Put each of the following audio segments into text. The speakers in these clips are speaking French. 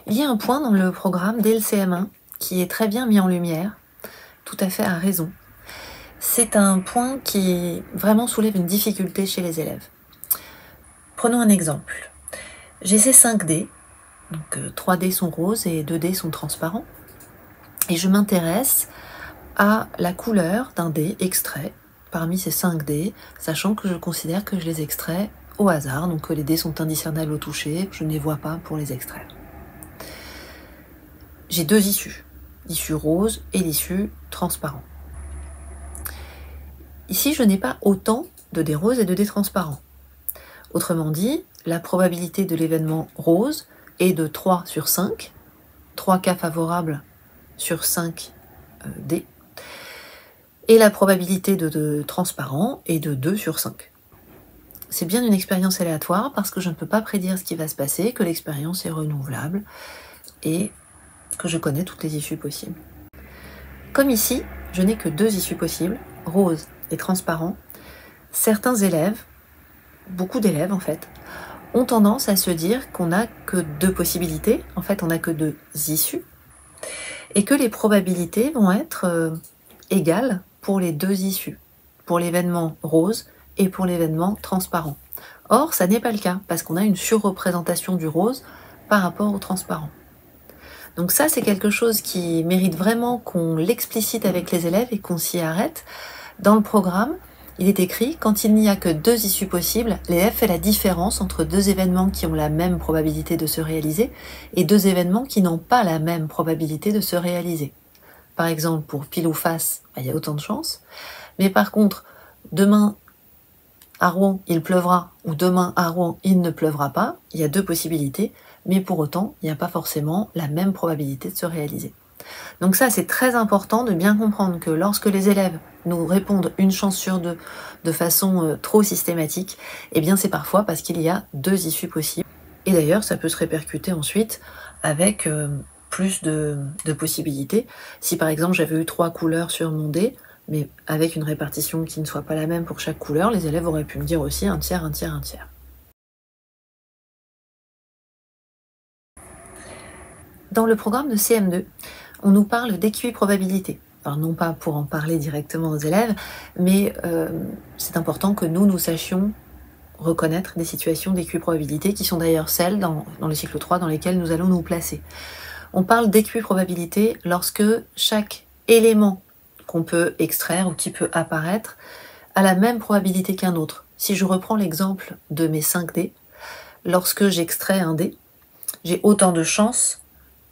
Il y a un point dans le programme dès le CM1 qui est très bien mis en lumière, tout à fait à raison. C'est un point qui vraiment soulève une difficulté chez les élèves. Prenons un exemple. J'ai ces 5 dés, donc 3 dés sont roses et 2 dés sont transparents, et je m'intéresse à la couleur d'un dé extrait parmi ces 5 dés, sachant que je considère que je les extrais au hasard, donc que les dés sont indiscernables au toucher, je ne les vois pas pour les extraire. J'ai 2 issues, l'issue rose et l'issue transparent. Ici, je n'ai pas autant de dés roses et de dés transparents. Autrement dit, la probabilité de l'événement rose est de 3 sur 5, 3 cas favorables sur 5 dés, et la probabilité de transparent est de 2 sur 5. C'est bien une expérience aléatoire parce que je ne peux pas prédire ce qui va se passer, que l'expérience est renouvelable et que je connais toutes les issues possibles. Comme ici, je n'ai que 2 issues possibles, rose et transparent. Certains élèves, beaucoup d'élèves en fait, ont tendance à se dire qu'on n'a que 2 possibilités, en fait on n'a que 2 issues, et que les probabilités vont être égales pour les 2 issues, pour l'événement rose et pour l'événement transparent. Or, ça n'est pas le cas, parce qu'on a une surreprésentation du rose par rapport au transparent. Donc ça, c'est quelque chose qui mérite vraiment qu'on l'explicite avec les élèves et qu'on s'y arrête. Dans le programme, il est écrit, quand il n'y a que 2 issues possibles, l'élève fait la différence entre 2 événements qui ont la même probabilité de se réaliser et 2 événements qui n'ont pas la même probabilité de se réaliser. Par exemple, pour pile ou face, il y a autant de chances. Mais par contre, demain à Rouen, il pleuvra, ou demain à Rouen, il ne pleuvra pas, il y a 2 possibilités, mais pour autant, il n'y a pas forcément la même probabilité de se réaliser. Donc ça, c'est très important de bien comprendre que lorsque les élèves nous répondent une chance sur 2 de façon trop systématique, eh bien c'est parfois parce qu'il y a 2 issues possibles. Et d'ailleurs, ça peut se répercuter ensuite avec plus de possibilités. Si par exemple j'avais eu 3 couleurs sur mon dé, mais avec une répartition qui ne soit pas la même pour chaque couleur, les élèves auraient pu me dire aussi un tiers, un tiers, un tiers. Dans le programme de CM2, on nous parle d'équiprobabilité. Alors non pas pour en parler directement aux élèves, mais c'est important que nous sachions reconnaître des situations d'équiprobabilité qui sont d'ailleurs celles dans le cycle 3 dans lesquelles nous allons nous placer. On parle d'équiprobabilité lorsque chaque élément qu'on peut extraire ou qui peut apparaître a la même probabilité qu'un autre. Si je reprends l'exemple de mes 5 dés, lorsque j'extrais un dé, j'ai autant de chances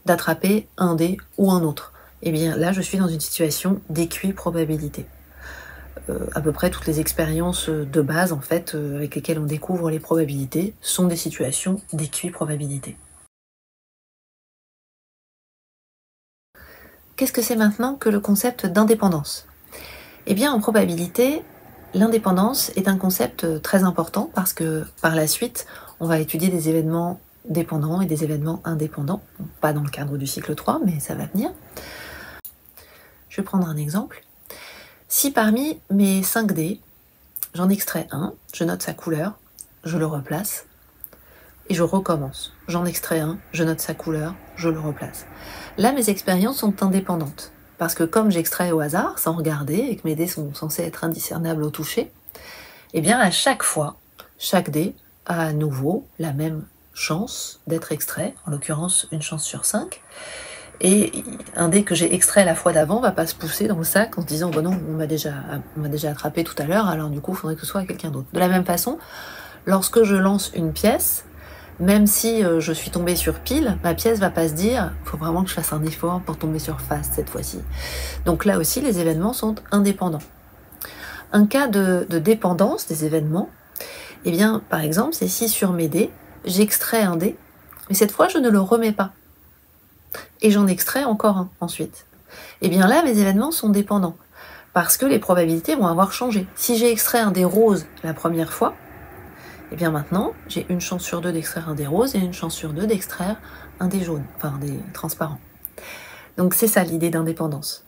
d'attraper un dé ou un autre. Et bien là, je suis dans une situation d'équiprobabilité. À peu près toutes les expériences de base, en fait, avec lesquelles on découvre les probabilités, sont des situations d'équiprobabilité. Qu'est-ce que c'est maintenant que le concept d'indépendance? Eh bien, en probabilité, l'indépendance est un concept très important parce que par la suite, on va étudier des événements dépendants et des événements indépendants. Pas dans le cadre du cycle 3, mais ça va venir. Je vais prendre un exemple. Si parmi mes 5 dés, j'en extrais un, je note sa couleur, je le replace, et je recommence. J'en extrais un, je note sa couleur, je le replace. Là, mes expériences sont indépendantes. Parce que comme j'extrais au hasard, sans regarder, et que mes dés sont censés être indiscernables au toucher, eh bien à chaque fois, chaque dé a à nouveau la même chance d'être extrait, en l'occurrence une chance sur 5. Et un dé que j'ai extrait la fois d'avant va pas se pousser dans le sac en se disant « bon non, on m'a déjà attrapé tout à l'heure, alors du coup, il faudrait que ce soit à quelqu'un d'autre ». De la même façon, lorsque je lance une pièce, même si je suis tombée sur pile, ma pièce va pas se dire « faut vraiment que je fasse un effort pour tomber sur face cette fois-ci ». Donc là aussi, les événements sont indépendants. Un cas de dépendance des événements, eh bien, par exemple, c'est si sur mes dés, j'extrais un dé, mais cette fois, je ne le remets pas. Et j'en extrais encore un ensuite. Eh bien là, mes événements sont dépendants, parce que les probabilités vont avoir changé. Si j'ai extrait un dé rose la première fois, et bien maintenant, j'ai une chance sur 2 d'extraire un dé rose et une chance sur 2 d'extraire un dé jaune, enfin un dé transparent. Donc c'est ça l'idée d'indépendance.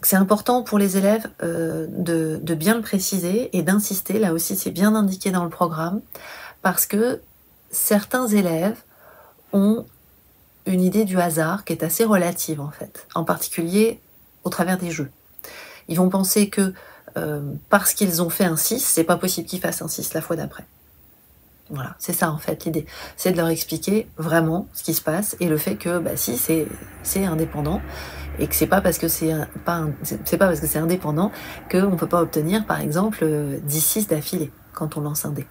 C'est important pour les élèves de bien le préciser et d'insister, là aussi c'est bien indiqué dans le programme, parce que certains élèves ont une idée du hasard qui est assez relative en fait, en particulier au travers des jeux. Ils vont penser que parce qu'ils ont fait un 6, c'est pas possible qu'ils fassent un 6 la fois d'après. Voilà, c'est ça en fait l'idée. C'est de leur expliquer vraiment ce qui se passe et le fait que si c'est indépendant et que c'est pas parce que c'est pas parce que c'est indépendant qu'on peut pas obtenir par exemple 10-6 d'affilée quand on lance un dé.